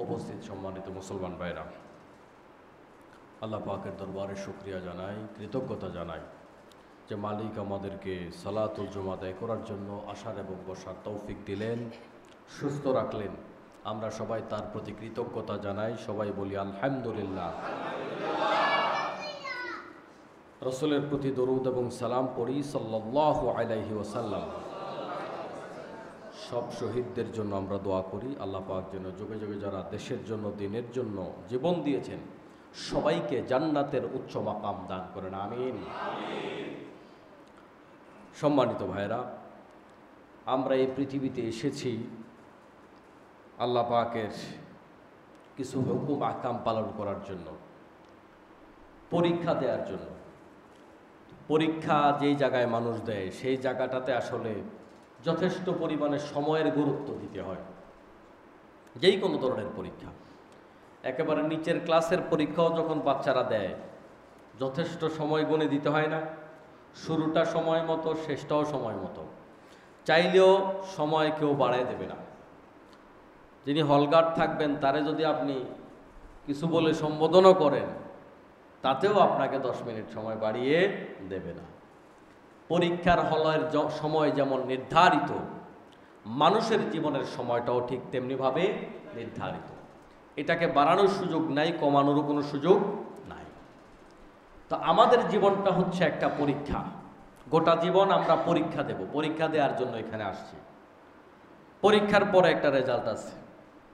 উপস্থিত সম্মানিত মুসলমান ভাইরা, আল্লাহ পাকের দরবারে শুকরিয়া জানাই, কৃতজ্ঞতা জানাই যে মালিক আমাদেরকে সালাতুল জুমা আদায় করার জন্য আসার এবং বসার তৌফিক দিলেন, সুস্থ রাখলেন। আমরা সবাই তার প্রতি কৃতজ্ঞতা জানাই, সবাই বলি আলহামদুলিল্লাহ। রসুলের প্রতি দরুদ এবং সালাম পড়ি সাল্লাল্লাহু আলাইহি ওয়াসাল্লাম। সব শহীদদের জন্য আমরা দোয়া করি, আল্লাহ পাক যেন যুগে যুগে যারা দেশের জন্য দিনের জন্য জীবন দিয়েছেন সবাইকে জান্নাতের উচ্চ মাকাম দান করেন, আমিন। সম্মানিত ভাইরা, আমরা এই পৃথিবীতে এসেছি আল্লাহ পাকের কিছু হুকুম আহকাম পালন করার জন্য, পরীক্ষা দেওয়ার জন্য। পরীক্ষা যেই জায়গায় মানুষ দেয় সেই জায়গাটাতে আসলে যথেষ্ট পরিমাণে সময়ের গুরুত্ব দিতে হয়। যেই কোনো ধরনের পরীক্ষা, একেবারে নিচের ক্লাসের পরীক্ষাও যখন বাচ্চারা দেয় যথেষ্ট সময় গুণে দিতে হয় না? শুরুটা সময় মতো, শেষটাও সময় মতো। চাইলেও সময় কেউ বাড়ায় দেবে না। যিনি হলগার্ড থাকবেন তারে যদি আপনি কিছু বলে সম্বোধনও করেন তাতেও আপনাকে 10 মিনিট সময় বাড়িয়ে দেবে না। পরীক্ষার হলের সময় যেমন নির্ধারিত, মানুষের জীবনের সময়টাও ঠিক তেমনিভাবে নির্ধারিত। এটাকে বাড়ানোর সুযোগ নাই, কমানোরও কোনো সুযোগ নাই। তো আমাদের জীবনটা হচ্ছে একটা পরীক্ষা। গোটা জীবন আমরা পরীক্ষা দেব, পরীক্ষা দেওয়ার জন্য এখানে আসছি। পরীক্ষার পরে একটা রেজাল্ট আছে।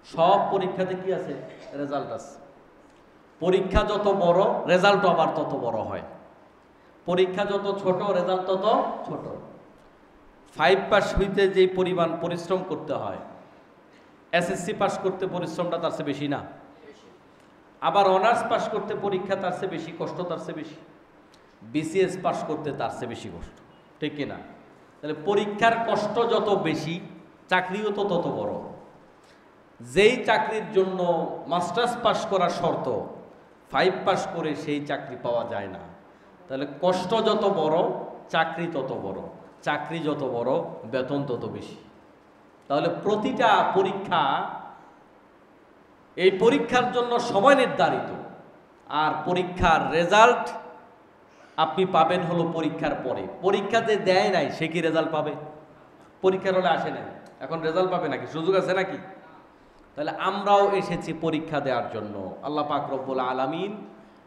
সব পরীক্ষাতে কি আছে? রেজাল্ট আছে। পরীক্ষা যত বড়, রেজাল্ট আবার তত বড় হয়। পরীক্ষা যত ছোট, রেজাল্ট তত ছোট। 5 পাস হইতে যেই পরিমাণ পরিশ্রম করতে হয়, এসএসসি পাস করতে পরিশ্রমটা তার চেয়ে বেশি না? আবার অনার্স পাস করতে পরীক্ষা তার চেয়ে বেশি কষ্ট, তার চেয়ে বেশি। বিসিএস পাস করতে তার চেয়ে বেশি কষ্ট, ঠিক কিনা? তাহলে পরীক্ষার কষ্ট যত বেশি, চাকরিও তো তত বড়। যেই চাকরির জন্য মাস্টার্স পাস করা শর্ত, 5 পাস করে সেই চাকরি পাওয়া যায় না। তাহলে কষ্ট যত বড়, চাকরি তত বড়। চাকরি যত বড়, বেতন তত বেশি। তাহলে প্রতিটা পরীক্ষা, এই পরীক্ষার জন্য সময় নির্ধারিত। আর পরীক্ষার রেজাল্ট আপনি পাবেন হলো পরীক্ষার পরে। পরীক্ষাতে দেয় নাই সে কি রেজাল্ট পাবে? পরীক্ষার হলে আসে নাই, এখন রেজাল্ট পাবে নাকি? সুযোগ আছে নাকি? তাহলে আমরাও এসেছি পরীক্ষা দেওয়ার জন্য। আল্লাহ পাক রব্বুল আলামিন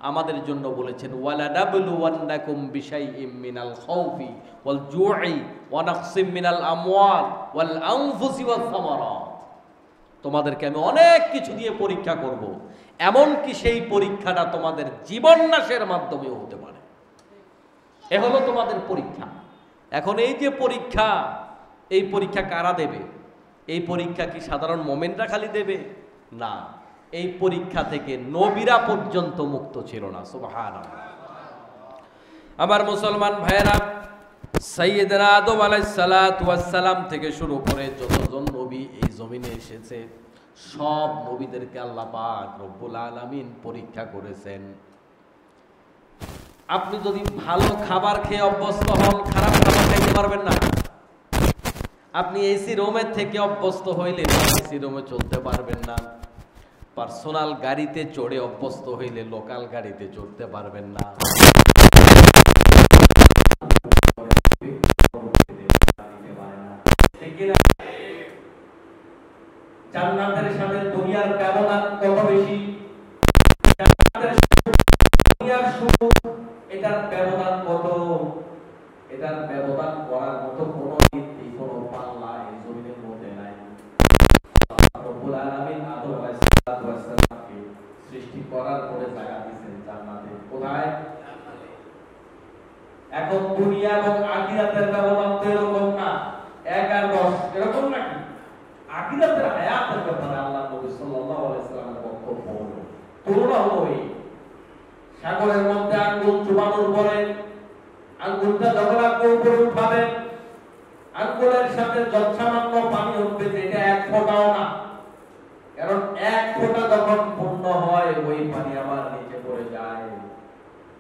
আমাদের জন্য বলেছেন, ওয়ালানাবলুওয়ান্নাকুম বিশাইইম মিনাল খাউফি ওয়াল জুই ওয়া নাকসিম মিনাল আমওয়াল ওয়াল আনফুসি ওয়াস সামারাত। তোমাদেরকে আমি অনেক কিছু দিয়ে পরীক্ষা করব, এমনকি সেই পরীক্ষাটা তোমাদের জীবন নাশের মাধ্যমেও হতে পারে। এ হলো তোমাদের পরীক্ষা। এখন এই যে পরীক্ষা, এই পরীক্ষা কারা দেবে? এই পরীক্ষা কি সাধারণ মোমেনরা খালি দেবে? না, এই পরীক্ষা থেকে নবীরা পর্যন্ত মুক্ত ছিল না। সুবহানাল্লাহ। আমার মুসলমান ভাইয়েরা, সাইয়েদনা আদম আলাইহিস সালাতু ওয়াস সালাম থেকে শুরু করে যতজন নবী এই জমিনে এসেছে, সব নবীদেরকে আল্লাহ পাক রব্বুল আলামিন পরীক্ষা করেছেন। আপনি যদি ভালো খাবার খেয়ে অভ্যস্ত হন, খারাপ খাবার খাইতে পারবেন না। আপনি এসি রুমের থেকে অভ্যস্ত হইলে এসি রুমে চলতে পারবেন না। পার্সোনাল গাড়িতে চড়ে অভ্যস্ত হইলে লোকাল গাড়িতে চড়তে পারবেন না। জান্নাতের সাথে দুনিয়ার ব্যবধান কত বেশি? দুনিয়ার সুখ, এটার ব্যবধান কত? এটার ব্যবধান করার মতো কোনো নীতি, কোনো পাল্লা এই জমিনের মধ্যে নাই। রব্বুল আলামিন আদম আলাইহিস সালামকে সৃষ্টি করার পরে জায়গা দিয়েছেন জান্নাতে। কোথায়? এখন দুনিয়া এবং আখিরাতের ব্যবধান তো এরকম না, 1 আর 10 এরকম নাকি? আখিরাতের হায়াতের ব্যাপারে আল্লাহ নবী সাল্লাল্লাহু আলাইহি সাল্লামের বক্তব্য হলো, তুলনা হলো এই সাগরের মধ্যে আঙ্গুল চুবানোর পরে আঙ্গুলটা যখন আপনি উপরে উঠাবেন, আঙ্গুলের সাথে যৎসামান্য পানি উঠবে, যেটা 1 ফোঁটাও না। কারণ 1 ফোঁটা যখন পূর্ণ হয়, ওই পানি আবার নিচে পড়ে যায়।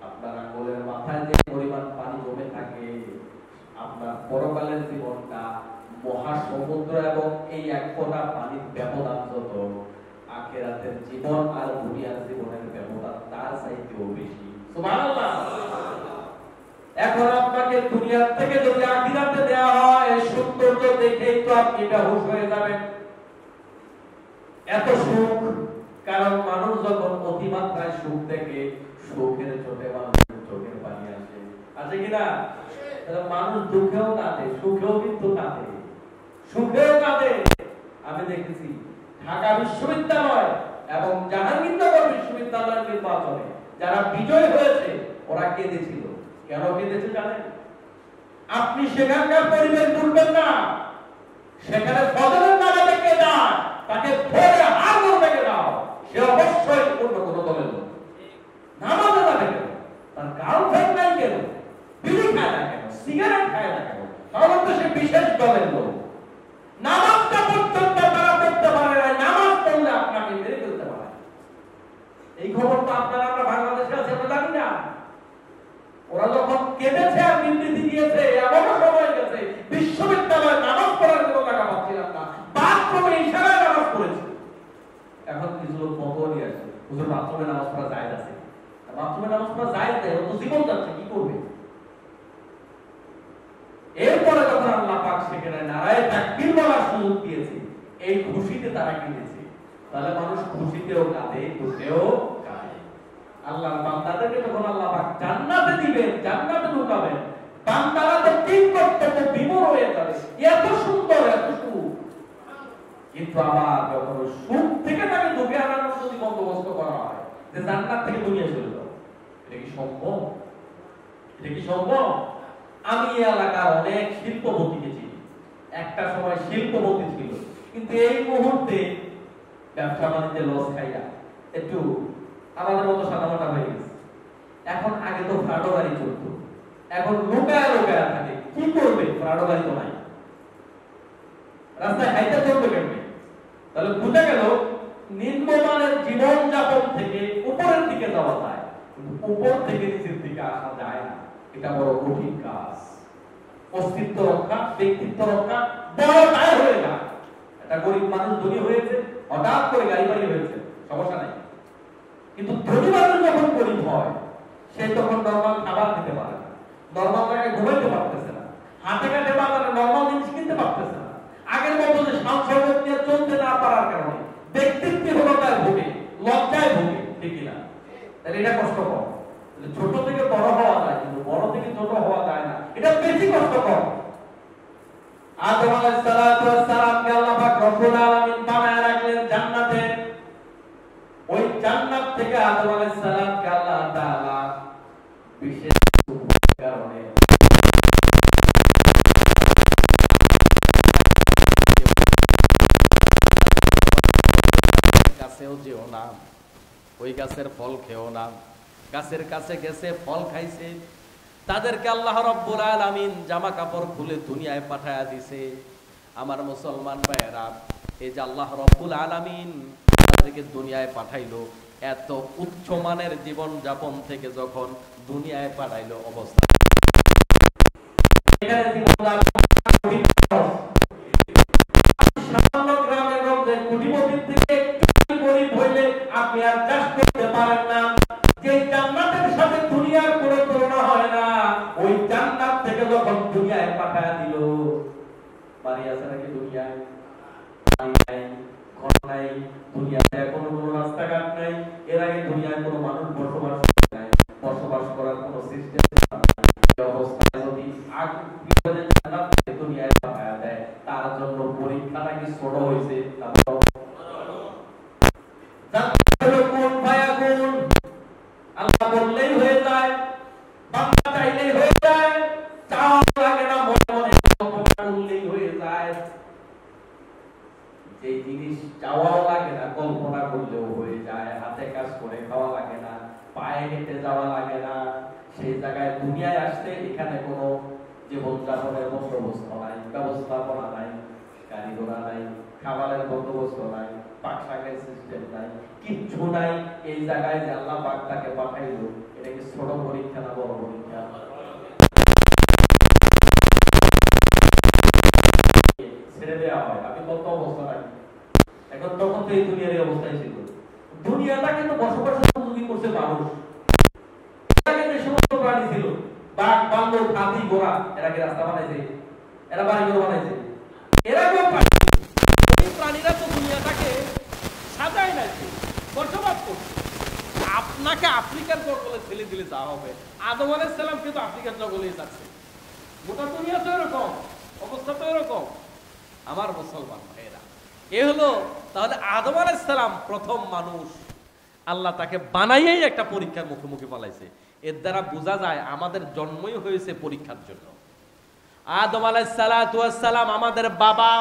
আপনার আঙ্গুলের মাথায় যে পরিমাণ পানি জমে থাকে, আপনার পরকালের জীবনটা মহাসমুদ্র এবং এই 1 ফোঁটা পানির ব্যবধান যত, আখিরাতের জীবন আর দুনিয়ার জীবনের ব্যবধান তার চাইতেও বেশি। সুবহানাল্লাহ। এখন আপনাকে দুনিয়ার থেকে যদি আখিরাতে দেওয়া হয় সৌন্দর্য দেখেই তো আপনি বেহুশ হয়ে যাবেন। এত সুখ, কারণ মানুষ যখন অতিমাত্রায় সুখ দেখে সুখের চোটে মানুষের চোখের পানি আসে, আছে কিনা? মানুষ দুঃখেও কাঁদে, সুখেও কিন্তু কাঁদে, সুখেও কাঁদে। আমি দেখেছি ঢাকা বিশ্ববিদ্যালয় এবং জাহাঙ্গীরনগর বিশ্ববিদ্যালয়ের নির্বাচনে যারা বিজয় হয়েছে ওরা কেঁদেছিল। কেন কেঁদেছে জানেন? আপনি সেখানকার পরিবেশ ভুলবেন না। সেখানে ফজরের নামাজে কে যায় তাকে ধরে হাত ধরে দাও, সে অবশ্যই অন্য কোনো দলের লোক। নামাজে যাবে কেন? তার গার্লফ্রেন্ড নাই কেন? বিড়ি খায় না কেন? সিগারেট খায় না কেন? তাহলে তো সে বিশেষ দলের লোক। নামাজটা পর্যন্ত তারা পড়তে পারে না, নামাজ পড়লে আপনাকে মেরে ফেলতে পারে। এই খবর তো আপনারা আমরা বাংলাদেশে আছে আমরা জানি না। ওরা যখন কেঁদেছে আর বিবৃতি দিয়েছে, এমন সময় গেছে বিশ্ববিদ্যালয়ে নামাজ পড়ার কোনো টাকা পাচ্ছিলাম না, বাথরুমে ইশারায় নামাজ পড়েছে। এখন কিছু লোক বন্ধ নিয়ে আসে, হুজুর বাথরুমে নামাজ পড়া জায়েজ আছে। বাথরুমে নামাজ পড়া জায়েজ নেই, ও তো জীবন যাচ্ছে, কি করবে? এরপরে যখন আল্লাহ পাক সেখানে নারায়ে তাকবীর বলার সুযোগ দিয়েছে, এই খুশিতে তারা কেঁদেছে। তাহলে মানুষ খুশিতেও কাঁদে, দুঃখেও কাঁদে। আল্লাহর বান্দাদেরকে যখন আল্লাহ পাক জান্নাতে দিবেন, জান্নাতে ঢুকাবেন, বান্দারা তো ঠিক করতে তো বিমূঢ় হয়ে যাবে, এত সুন্দর, এত সুখ। কিন্তু আবার যখন সুখ থেকে তাকে দুঃখে আনার যদি বন্দোবস্ত করা হয় যে জান্নাত থেকে দুনিয়া চলে যাও, এটা কি সম্ভব? এটা কি সম্ভব? আমি এই এলাকার অনেক শিল্পপতিকে চিনি। একটা সময় শিল্পপতি ছিল, কিন্তু এই মুহূর্তে ব্যবসা বাণিজ্যে লস খাইয়া একটু আমাদের মতো সাদামাটা হয়ে গেছে। এখন আগে তো ফ্রাডো গাড়ি চলতো, এখন লুকায়া লুকায়া থাকে। কি করবে? ফ্রাডো গাড়ি তো নাই, রাস্তায় হাইতে চলবে কেমনে? তাহলে বুঝে গেল নিম্নমানের জীবন যাপন থেকে উপরের দিকে যাওয়া যায়, কিন্তু উপর থেকে নিচের দিকে আসা যায় না। এটা বড় কঠিন কাজ। অস্তিত্ব রক্ষা, ব্যক্তিত্ব রক্ষা বড় দায় হয়ে যায়। একটা গরিব মানুষ ধনী হয়েছে, হঠাৎ করে গাড়ি বাড়ি হয়েছে, সমস্যা নাই। কিন্তু ধনী মানুষ যখন গরিব হয়, সে তখন নরমাল খাবার খেতে পারে না, নরমাল জায়গায় ঘুমাইতে পারতেছে না, হাতে কাটে বাজারে নরমাল জিনিস কিনতে পারতেছে না। আগের মতো যে সাংসর্গ নিয়ে চলতে না পারার কারণে ব্যক্তিত্বহীনতায় ভোগে, লজ্জায় ভোগে, ঠিক না? তাহলে এটা কষ্টকর। ছোট থেকে বড় হওয়া যায়, কিন্তু বড় থেকে ছোট হওয়া যায় না, এটা বেশি কষ্টকর। আদম আলাইহিস সালাতু ওয়াস সালামকে আল্লাহ পাক রব্বুল আলামিন বানায় রাখলেন জান্নাতে। ওই জান্নাত থেকে আদম আলাইহিস সালামকে আল্লাহ তাআলা বিশেষ কারণে গাছেও যেও না, ওই গাছের ফল খেও না। গাছের কাছে গেছে, ফল খাইছে, তাদেরকে আল্লাহ রাব্বুল আলামিন জামা কাপড় খুলে দুনিয়ায় পাঠায়া দিছে। আমার মুসলমান ভাইয়েরা, এই যে আল্লাহ রাব্বুল আলামিন তাদেরকে দুনিয়ায় পাঠাইলো, এত উচ্চ মানের জীবন যাপন থেকে যখন দুনিয়ায় পাঠাইলো, অবস্থা এখানে জীবন সামান্য গ্রামের মধ্যে কোটিপতির থেকে একটু গরিব হইলে আপনি আর চাষ করতে পারেন না। যে জান্নাতের সাথে দুনিয়ার কোনো তুলনা হয় না, ওই জান্নাত থেকে যখন দুনিয়ায় পাঠায়া দিল, বাড়ি আছে নাকি দুনিয়ায়? ঘর নাই, দুনিয়াতে কোনো রাস্তাঘাট নাই, এর আগে দুনিয়ায় কোনো মানুষ বসবাস নাই, বসবাস করার কোনো সিস্টেম নাই। অবস্থায় যদি জান্নাত থেকে দুনিয়ায় পাঠায়া দেয়, তার জন্য পরীক্ষাটা কি ছোট হয়েছে? আল্লাহ বললেই হয়ে যায়, বান্দা চাইলেই হয়ে যায়, চাওয়া লাগে না, মনে মনে বললেই হয়ে যায়। যে জিনিস চাওয়াও লাগে না, কল্পনা করলেও হয়ে যায়। হাতে কাজ করে খাওয়া লাগে না, পায়ে হেঁটে যাওয়া লাগে না। সেই জায়গায় দুনিয়ায় আসতে এখানে কোনো জীবনযাপনের বন্দোবস্ত নাই, ব্যবস্থাপনা নাই, গাড়ি ঘোড়া নাই, খাবারের বন্দোবস্ত নাই, পাকশাকের সিস্টেম নাই, কিচ্ছু নাই। এই জায়গায় যে আল্লাহ পাক তাকে পাঠাইলো, এটা কি ছোট পরীক্ষা না বড় পরীক্ষা? ছেড়ে দেওয়া হয়, আমি কত অবস্থা রাখি। এখন তখন তো এই দুনিয়ার অবস্থায় ছিল। দুনিয়াটা কিন্তু বসবাসের উপযোগী করছে মানুষ। আগে যে সমস্ত প্রাণী ছিল, বাঘ, বান্দর, হাতি, ঘোড়া, এরা কি রাস্তা বানাইছে? এরা বাড়িঘর বানাইছে? এরা কেউ এই প্রাণীরা তো দুনিয়াটাকে সাজায় নাইছে, বসবাস করছে। আপনাকে আফ্রিকার জঙ্গলে ছেলে দিলে যা হবে, আদম আলাইহিস সালাম কিন্তু আফ্রিকার জঙ্গলেই যাচ্ছে। গোটা দুনিয়া তো এরকম, অবস্থা তো এরকম। আমার মুসলমান ভাইয়েরা, এ হলো তাহলে আদম আলাইহিস সালাম প্রথম মানুষ, আল্লাহ তাকে বানাইয়েই একটা পরীক্ষার মুখোমুখি পালাইছে। এর দ্বারা বোঝা যায় আমাদের জন্মই হয়েছে পরীক্ষার জন্য। আদম আলাইহিস সালাম আমাদের বাবা,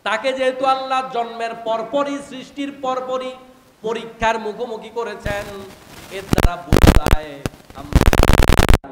তাকে যেহেতু আল্লাহ জন্মের পরপরই, সৃষ্টির পরপরই পরীক্ষার মুখোমুখি করেছেন, এর দ্বারা বোঝা যায় আমরা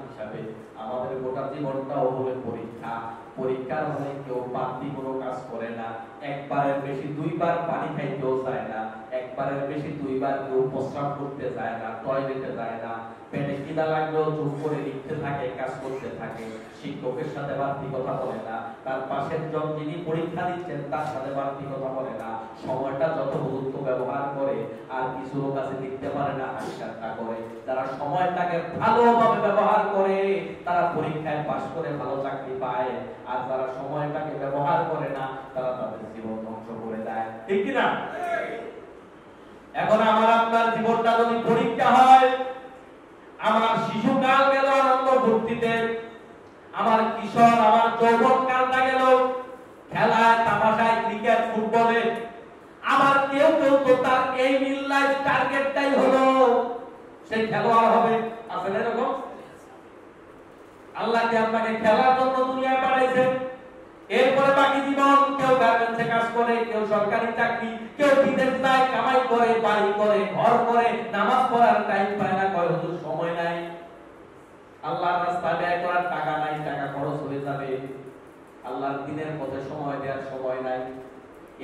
হিসাবে আমাদের গোটা জীবনটাও হলো পরীক্ষা। পরীক্ষার হলে কেউ বাড়তি কোনো কাজ করে না, একবারের বেশি দুইবার পানি খাইতেও চায় না, একবারের বেশি দুইবার কেউ প্রস্রাব করতে যায় না, টয়লেটে যায় না, পেটে খিদা লাগলেও চুপ করে লিখতে থাকে, কাজ করতে থাকে, শিক্ষকের সাথে বাড়তি কথা বলে না, তার পাশের জন যিনি পরীক্ষা দিচ্ছেন তার সাথে বাড়তি কথা বলে না, সময়টা যত গুরুত্ব ব্যবহার করে। আর কিছু লোক আছে লিখতে পারে না, হাসিটা করে। যারা সময়টাকে ভালোভাবে ব্যবহার করে তারা পরীক্ষায় পাশ করে ভালো চাকরি পায়, আর যারা সময়টাকে ব্যবহার করে না তারা তাদের জীবন ধ্বংস করে দেয়। ঠিক কি না? এখন আমার আপনার জীবনটা যদি পরীক্ষা হয়, আমার শিশুকাল গেল আনন্দ ফুর্তিতে, আমার কিশোর, আমার যৌবনকালটা গেল খেলায়, তামাশায়, ক্রিকেট, ফুটবলে। আমার কেউ কেউ তো তার এই মিল লাইফ টার্গেটটাই হলো সে খেলোয়াড় হবে। আছে না এরকম? আল্লাহ কি আপনাকে খেলার জন্য দুনিয়ায় পাঠাইছেন? এরপরে বাকি জীবন কেউ গার্মেন্টসে কাজ করে, কেউ সরকারি চাকরি, কেউ বিদেশ যায়, কামাই করে, বাড়ি করে, ঘর করে, নামাজ পড়ার টাইম পায় না, কয় হুজুর সময় নাই, আল্লাহর রাস্তায় ব্যয় করার টাকা নাই, টাকা খরচ হয়ে যাবে, আল্লাহর দ্বীনের পথে সময় দেওয়ার সময় নাই।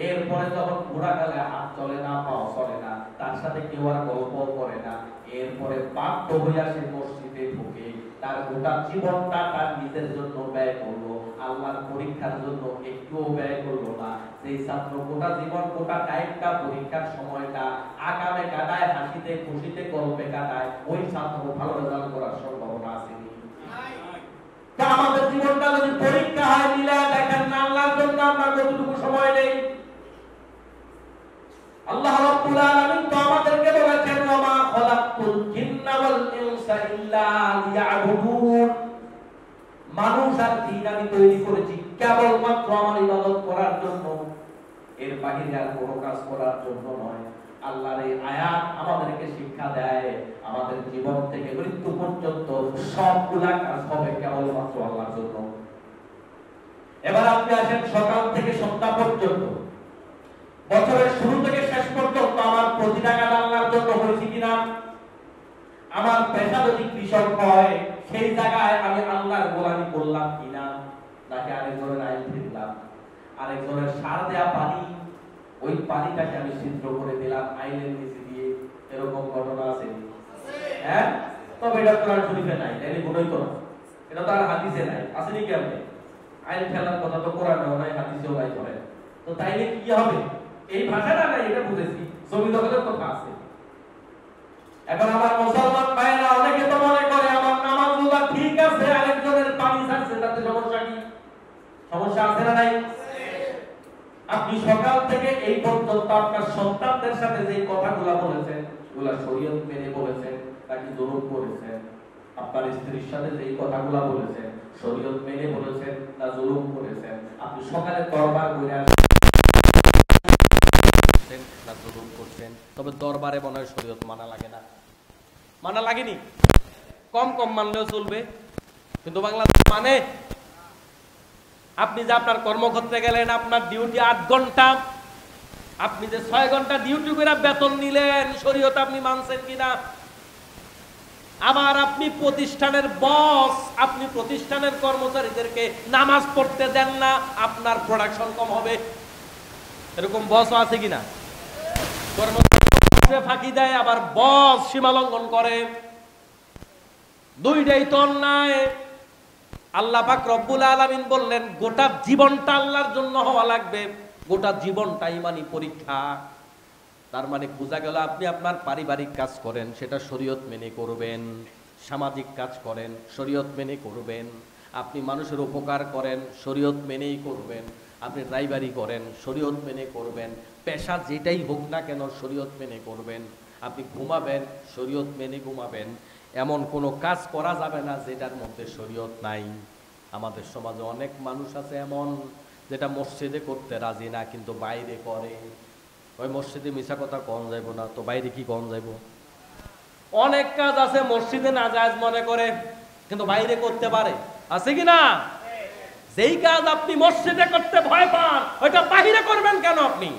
এরপরে যখন বুড়াকালে হাত চলে না, পাও চলে না, তার সাথে কেউ আর গল্প করে না, এরপরে বাধ্য হইয়া সে মসজিদে ঢুকে তার গোটা জীবনটা তার নিজের জন্য ব্যয় করলো, আল্লাহর পরীক্ষার জন্য একটুও ব্যয় করলো না। সেই ছাত্র গোটা জীবন, গোটা টাইমটা, পরীক্ষার সময়টা আকামে কাটায়, হাসিতে খুশিতে গল্পে কাটায়, ওই ছাত্র ভালো রেজাল্ট করার সম্ভাবনা আছে। তা আমাদের জীবনটা যদি পরীক্ষা হয়, মিলা দেখেন না আল্লাহর জন্য আমরা কতটুকু সময় নেই। আল্লাহ রাব্বুল আলামিন তো আমাদেরকে বলেছেন, ওয়া খালাকতুল জিন্না ওয়াল ইনসা ইল্লা লিয়াবুদুন, মানুষ আর জিন আমি তৈরি করেছি কেবলমাত্র আমার ইবাদত করার জন্য, এর বাইরে আর কোনো কাজ করার জন্য নয়। আল্লাহর এই আয়াত আমাদেরকে শিক্ষা দেয়, আমাদের জীবন থেকে মৃত্যু পর্যন্ত সবগুলা কাজ হবে কেবলমাত্র আল্লাহর জন্য। এবার আপনি আসেন সকাল থেকে সন্ধ্যা পর্যন্ত, বছরের শুরু থেকে শেষ পর্যন্ত আমার প্রতি টাকা আল্লাহর জন্য হয়েছে কিনা? আমার পেশা যদি কৃষক হয়, সেই জায়গায় আমি আল্লাহর গোলামি করলাম কিনা, নাকি আরেকজনের আইন ফিরলাম? আরেকজনের সার দেয়া পানি, ওই পানিটাকে আমি ছিদ্র করে দিলাম আইনের নিচে দিয়ে, এরকম ঘটনা আছে? হ্যাঁ, তবে এটা কোরআন শরীফে নাই, তাইলে গুনাই তো না, এটা তো আর হাদিসে নাই। আসেনি কেমনে? আইন ফেলার কথা তো কোরআনেও নাই, হাদিসেও নাই ধরে, তো তাইলে কি হবে? এই ভাষাটা নাই, এটা বুঝেছি, জমি দখলের কথা আছে। এখন আমার মুসলমান ভাইরা অনেকে তো মনে করে আমার নামাজগুলো ঠিক আছে, আরেকজনের পানি ছাড়ছে, তাতে সমস্যা কি? সমস্যা আছে না নাই? আপনি সকাল থেকে এই পর্যন্ত আপনার সন্তানদের সাথে যে কথাগুলো বলেছেন, এগুলা শরীয়ত মেনে বলেছেন নাকি জুলুম করেছেন? আপনার স্ত্রীর সাথে যে কথাগুলো বলেছেন, শরীয়ত মেনে বলেছেন না জুলুম করেছেন? আপনি সকালে দরবার করে না জুলুম করছেন? তবে দরবারে মনে হয় শরীয়ত মানা লাগে না, মানা লাগেনি, কম কম মানলেও চলবে, কিন্তু বাংলাদেশ মানে আপনি যে আপনার কর্মক্ষেত্রে গেলেন, আপনার ডিউটি 8 ঘন্টা, আপনি যে 6 ঘন্টা ডিউটি করে বেতন নিলেন, শরীয়ত আপনি মানছেন কিনা? আবার আপনি প্রতিষ্ঠানের বস, আপনি প্রতিষ্ঠানের কর্মচারীদেরকে নামাজ পড়তে দেন না, আপনার প্রোডাকশন কম হবে, এরকম বসও আছে কিনা? কর্মচারী ফাঁকি দেয়, আবার বস সীমা লঙ্ঘন করে, দুইটাই তো অন্যায়। আল্লাহ পাক রব্বুল আলামিন বললেন গোটা জীবনটা আল্লাহর জন্য হওয়া লাগবে, গোটা জীবনটা ইমানি পরীক্ষা। তার মানে বোঝা গেল আপনি আপনার পারিবারিক কাজ করেন, সেটা শরীয়ত মেনে করবেন। সামাজিক কাজ করেন, শরীয়ত মেনে করবেন। আপনি মানুষের উপকার করেন, শরীয়ত মেনেই করবেন। আপনি ড্রাইভারি করেন, শরীয়ত মেনে করবেন। পেশা যেটাই হোক না কেন শরীয়ত মেনে করবেন। আপনি ঘুমাবেন, শরীয়ত মেনে ঘুমাবেন। এমন কোনো কাজ করা যাবে না যেটার মধ্যে শরীয়ত নাই। আমাদের সমাজে অনেক মানুষ আছে এমন, যেটা মসজিদে করতে রাজি না, কিন্তু বাইরে করে। ওই মসজিদে মিশা কথা কন যাইব না, তো বাইরে কি কন যাইব? অনেক কাজ আছে মসজিদে না জায়েজ মনে করে, কিন্তু বাইরে করতে পারে, আছে কি না? যেই কাজ আপনি মসজিদে করতে ভয় পান, ওইটা বাইরে করবেন কেন আপনি?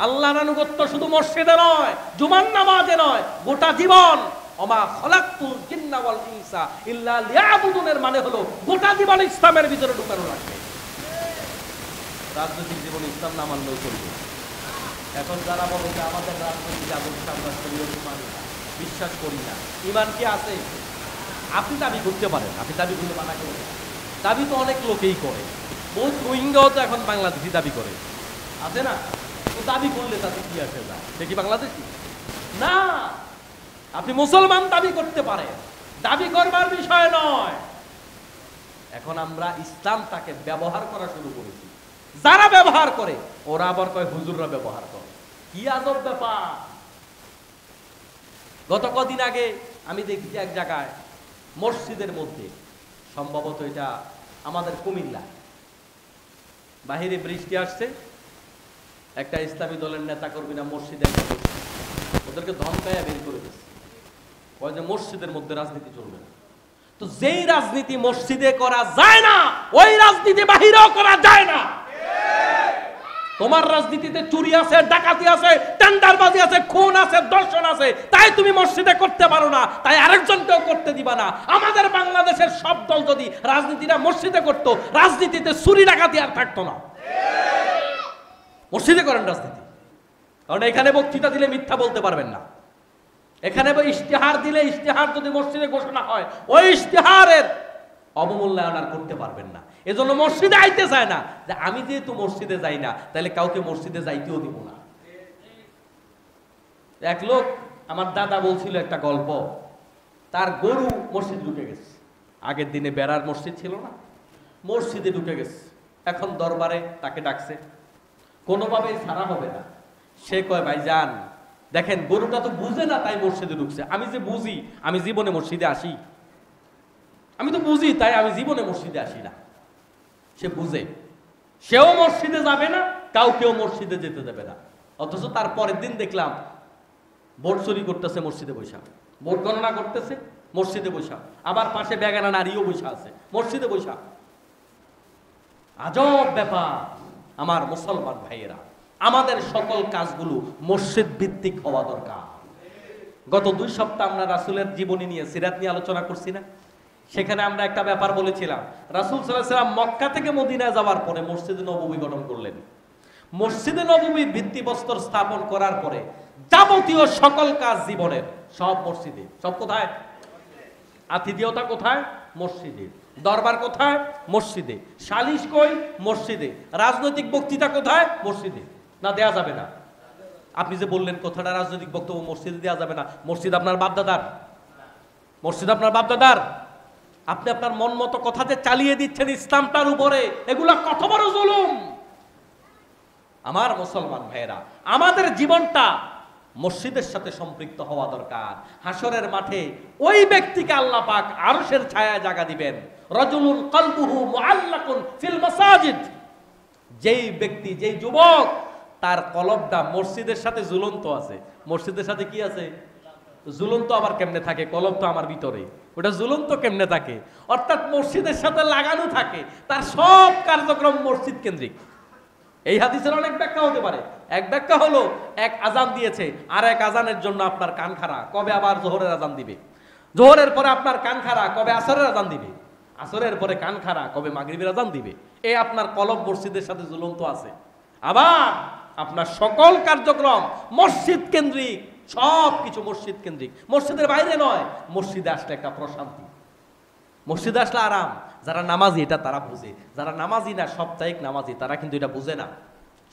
আল্লাহর আনুগত্য শুধু মসজিদে নয়, জুমার নামাজে নয়, গোটা জীবন। ওমা খলাকতুল জিন্না ওয়াল ইনসা ইল্লা লিয়াবুদুনের মানে হলো গোটা জীবন ইসলামের ভিতরে ঢুকানো লাগবে। রাজনৈতিক জীবনে ইসলাম না মানলেও চলবে। এখন যারা বলে যে আমাদের রাজনৈতিক আদর্শ আমরা শরীয়ত মানি না, বিশ্বাস করি না, ঈমান কি আছে? আপনি দাবি করতে পারেন, আপনি দাবি করলে মানা করবেন। দাবি তো অনেক লোকেই করে, বহুত রোহিঙ্গাও তো এখন বাংলাদেশি দাবি করে, আছে না? তো দাবি করলে তাতে কি আসে যায়? সে কি বাংলাদেশি না? আপনি মুসলমান দাবি করতে পারেন, দাবি করবার বিষয় নয়। এখন আমরা ইসলামটাকে ব্যবহার করা শুরু করেছি। যারা ব্যবহার করে ওরা আবার কয় হুজুররা ব্যবহার করে। কি আজব ব্যাপার! গত কদিন আগে আমি দেখছি এক জায়গায় মসজিদের মধ্যে, সম্ভবত এটা আমাদের কুমিল্লা, বাহিরে বৃষ্টি আসছে, একটা ইসলামী দলের নেতা কর্মীরা মসজিদে ওদেরকে ধমকাইয়া বের করে দিচ্ছে, কয় যে মসজিদের মধ্যে রাজনীতি চলবে না। তো যেই রাজনীতি মসজিদে করা যায় না, ওই রাজনীতি বাহিরেও করা যায় না। তোমার রাজনীতিতে চুরি আছে, ডাকাতি আছে, টেন্ডারবাজি আছে, খুন আছে, দর্শন আছে, তাই তুমি মসজিদে করতে পারো না, তাই আরেকজনকেও করতে দিবা না। আমাদের বাংলাদেশের সব দল যদি রাজনীতিটা মসজিদে করত, রাজনীতিতে চুরি ডাকাতি আর থাকতো না। মসজিদে করেন রাজনীতি, কারণ এখানে বক্তৃতা দিলে মিথ্যা বলতে পারবেন না। এখানে ইশতেহার দিলে, ইশতেহার যদি মসজিদে ঘোষণা হয়, ওই ইশতেহারের অবমূল্যায়ন আর করতে পারবেন না। এজন্য মসজিদে আইতে চায় না, যে আমি যেহেতু মসজিদে যাই না, তাহলে কাউকে মসজিদে যাইতেও দিব না। এক লোক, আমার দাদা বলছিল একটা গল্প, তার গরু মসজিদ ঢুকে গেছে। আগের দিনে বেড়ার মসজিদ ছিল না, মসজিদে ঢুকে গেছে। এখন দরবারে তাকে ডাকছে, কোনোভাবেই ছাড়া হবে না। সে কয়, ভাই যান, দেখেন গরুটা তো বুঝে না, তাই মসজিদে ঢুকছে। আমি যে বুঝি, আমি জীবনে মসজিদে আসি? আমি তো বুঝি, তাই আমি জীবনে মসজিদে আসি না। সে বুঝে, সেও মসজিদে যাবে না, কাউকেও মসজিদে যেতে দেবে না। অথচ তার পরের দিন দেখলাম ভোট চুরি করতেছে মসজিদে বৈশা, ভোট গণনা করতেছে মসজিদে বৈশা, আবার পাশে বেগানা নারীও বৈশা আছে মসজিদে বৈশা। আজব ব্যাপার। আমার মুসলমান ভাইয়েরা, আমাদের সকল কাজগুলো মসজিদ ভিত্তিক হওয়া দরকার। গত 2 সপ্তাহ আমরা রাসূলের জীবনী নিয়ে, সিরাত নিয়ে আলোচনা করছি না? সেখানে আমরা একটা ব্যাপার বলেছিলাম, রাসূল সাল্লাল্লাহু আলাইহি ওয়াসাল্লাম মক্কা থেকে মদিনায় যাওয়ার পরে মসজিদে নববী গঠন করলেন। মসজিদে নববীর ভিত্তিপ্রস্তর স্থাপন করার পরে যাবতীয় সকল কাজ জীবনের সব মসজিদে। সব কোথায়? আতিথেয়তা কোথায়? মসজিদে। দরবার কোথায়? মসজিদে। সালিশ কই? মসজিদে। রাজনৈতিক বক্তৃতা কোথায়? মসজিদে। না, দেয়া যাবে না। আপনি যে বললেন কথাটা রাজনৈতিক বক্তব্য মসজিদে দেওয়া যাবে না, মসজিদ আপনার বাপদাদার? মসজিদ আপনার বাপদাদার? আপনি আপনার মন মতো কথা যে চালিয়ে দিচ্ছেন ইসলামটার উপরে, এগুলা কত বড় জুলুম! আমার মুসলমান ভাইয়েরা, আমাদের জীবনটা মসজিদের সাথে সম্পৃক্ত হওয়া দরকার। হাসরের মাঠে ওই ব্যক্তিকে আল্লাহ পাক আরশের ছায়ায় জায়গা দিবেন, রাজুলুন কলবুহু মুআল্লাকুন ফিল মাসাজিদ। যেই ব্যক্তি, যেই যুবক তার কলবটা মসজিদের সাথে ঝুলন্ত আছে। মসজিদের সাথে কি আছে? ঝুলন্ত আবার কেমনে থাকে? কলব তো আমার ভিতরে, ওটা ঝুলন্ত কেমনে থাকে? অর্থাৎ মসজিদের সাথে লাগানো থাকে, তার সব কার্যক্রম মসজিদ কেন্দ্রিক। এই হাদিসের অনেক ব্যাখ্যা হতে পারে। এক ব্যাখ্যা হলো, এক আজান দিয়েছে, আর এক আজানের জন্য আপনার কান খাড়া, কবে আবার জোহরের আজান দিবে। জোহরের পরে আপনার কান খাড়া, কবে আসরের আজান দিবে। আসরের পরে কান খাড়া, কবে মাগরিবের আজান দিবে। এই আপনার কলব মসজিদের সাথে ঝুলন্ত আছে। আবার আপনার সকল কার্যক্রম মসজিদ কেন্দ্রিক, সব কিছু মসজিদ কেন্দ্রিক। মসজিদের বাইরে নয়, মসজিদে আসলে একটা প্রশান্তি, মসজিদে আসলে আরাম। যারা নামাজি এটা তারা বুঝে, যারা নামাজি না, সাপ্তাহিক নামাজি, তারা কিন্তু এটা বুঝে না।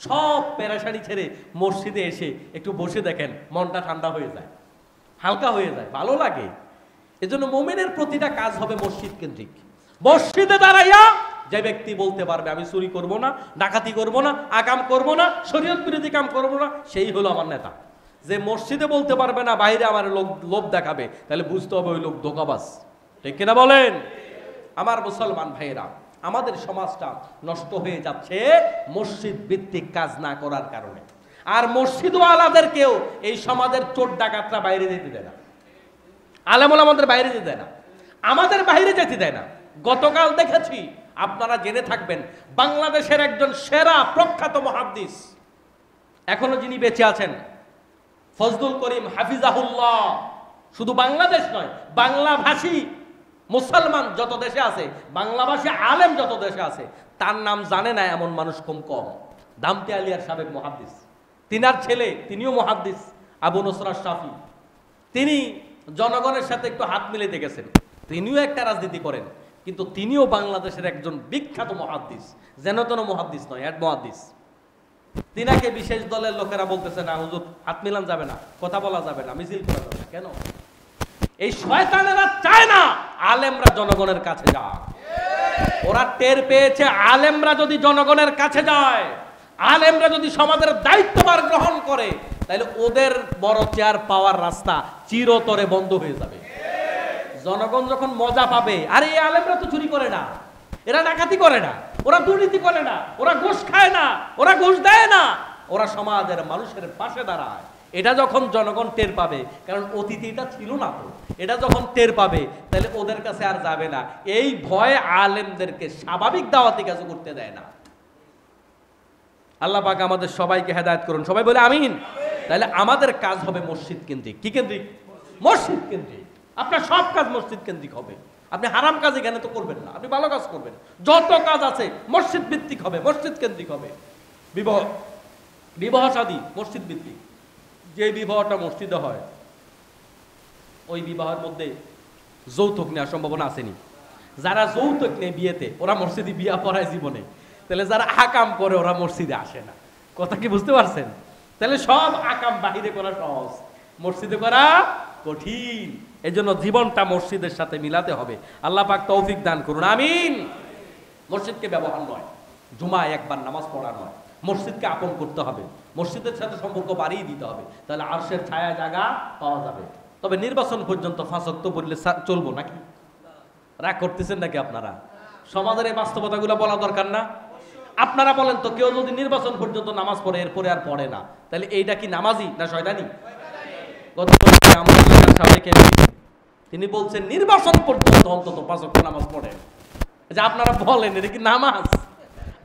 সব পেরেশানি ছেড়ে মসজিদে এসে একটু বসে দেখেন, মনটা ঠান্ডা হয়ে যায়, হালকা হয়ে যায়, ভালো লাগে। এজন্য মুমিনের প্রতিটা কাজ হবে মসজিদ কেন্দ্রিক। মসজিদে দাঁড়াইয়া যে ব্যক্তি বলতে পারবে আমি চুরি করব না, ডাকাতি করব না, আকাম করব না, শরীয়ত বিরোধী কাম করব না, সেই হলো আমার নেতা। যে মসজিদে বলতে পারবে না, বাইরে আমার লোভ দেখাবে, তাহলে বুঝতে হবে ওই লোক ধোঁকাবাজ। ঠিক কিনা বলেন? আমার মুসলমান ভাইয়েরা, আমাদের সমাজটা নষ্ট হয়ে যাচ্ছে মসজিদ ভিত্তিক কাজ না করার কারণে। আর মসজিদওয়ালাদেরকেও এই সমাজের চোর ডাকাতরা বাইরে যেতে দেয় না, আলেমুল আমাদের বাইরে যেতে দেয় না, আমাদের বাইরে যেতে দেয় না। গতকাল দেখেছি, আপনারা জেনে থাকবেন, বাংলাদেশের একজন সেরা প্রখ্যাত মুহাদ্দিস, এখনো যিনি বেঁচে আছেন, ফজলুল করিম হাফিজাহুল্লাহ, শুধু বাংলাদেশ নয়, বাংলাভাষী মুসলমান যত দেশে আছে, বাংলাভাষী আলেম যত দেশে আছে, তার নাম জানে না এমন মানুষ কম কম। দামতে আলিয়ার সাবেক মুহাদ্দিস, তিনার ছেলে তিনিও মুহাদ্দিস, আবু নসরাত শাফি, তিনি জনগণের সাথে একটু হাত মিলাতে গেছেন। তিনিও একটা রাজনীতি করেন, কিন্তু তিনিও বাংলাদেশের একজন বিখ্যাত মুহাদ্দিস, যেন তেন মুহাদ্দিস নয়, হেড মুহাদ্দিস। তিনাকে বিশেষ দলের লোকেরা বলতেছে না হুজুর, হাত মিলান যাবে না, কথা বলা যাবে না, মিছিল করা যাবে না। কেন? এই শয়তানেরা চায় না আলেমরা জনগণের কাছে যায়। ওরা টের পেয়েছে, আলেমরা যদি জনগণের কাছে যায়, আলেমরা যদি সমাজের দায়িত্বভার গ্রহণ করে, তাহলে ওদের বড় চেয়ার পাওয়ার রাস্তা চিরতরে বন্ধ হয়ে যাবে। জনগণ যখন মজা পাবে, আরে এই আলেমরা তো চুরি করে না, এরা ডাকাতি করে না, ওরা দুর্নীতি করে না, ওরা ঘুষ খায় না, ওরা ঘুষ দেয় না, ওরা সমাজের মানুষের পাশে দাঁড়ায়, এটা যখন জনগণ টের পাবে, কারণ অতীতে এটা ছিল না তো, এটা যখন টের পাবে, তাহলে ওদের কাছে আর যাবে না। এই ভয়ে আলেমদেরকে স্বাভাবিক দাওয়াতি কাজ করতে দেয় না। আল্লাহ পাক আমাদের সবাইকে হেদায়েত করুন, সবাই বলে আমিন। তাহলে আমাদের কাজ হবে মসজিদ কেন্দ্রিক। কি কেন্দ্রিক? মসজিদ কেন্দ্রিক। আপনার সব কাজ মসজিদ কেন্দ্রিক হবে। আপনি হারাম কাজ এখানে তো করবেন না, আপনি ভালো কাজ করবেন। যত কাজ আছে মসজিদ ভিত্তিক হবে, মসজিদ কেন্দ্রিক হবে। বিবাহ শাদী মসজিদ ভিত্তিক। যে বিবাহটা মসজিদে হয়, ওই বিবাহের মধ্যে যৌতুক নেওয়ার সম্ভাবনা আসেনি। যারা যৌতুক নেয় বিয়েতে, ওরা মসজিদে বিয়া পড়ায় জীবনে, তাহলে যারা আকাম করে ওরা মসজিদে আসে না। কথা কি বুঝতে পারছেন? তাহলে সব আকাম বাহিরে করা সহজ, মসজিদে করা কঠিন। এই জন্য জীবনটা মসজিদের সাথে মিলাতে হবে। আল্লাহ পাক তৌফিক দান করুন, আমিন। মসজিদকে ব্যবহার নয়, জুমায় একবার নামাজ পড়া নয়, মসজিদকে আপন করতে হবে, মসজিদের সাথে সম্পর্ক বাড়িয়ে দিতে হবে, তাহলে আরশের ছায়া জায়গা পাওয়া যাবে। তবে নির্বাচন পর্যন্ত 5 ওয়াক্ত পড়লে চলবো নাকি? রাগ করতেছেন নাকি আপনারা? সমাজের এই বাস্তবতাগুলো বলা দরকার না? আপনারা বলেন তো, কেউ যদি নির্বাচন পর্যন্ত নামাজ পড়ে, এরপরে আর পড়ে না, তাহলে এইটা কি নামাজি না শয়তানি? তিনি বলছেন নির্বাচন পর্যন্ত অন্তত 5 ওয়াক্ত নামাজ পড়ে। যে আপনারা বলেন এটা কি নামাজ?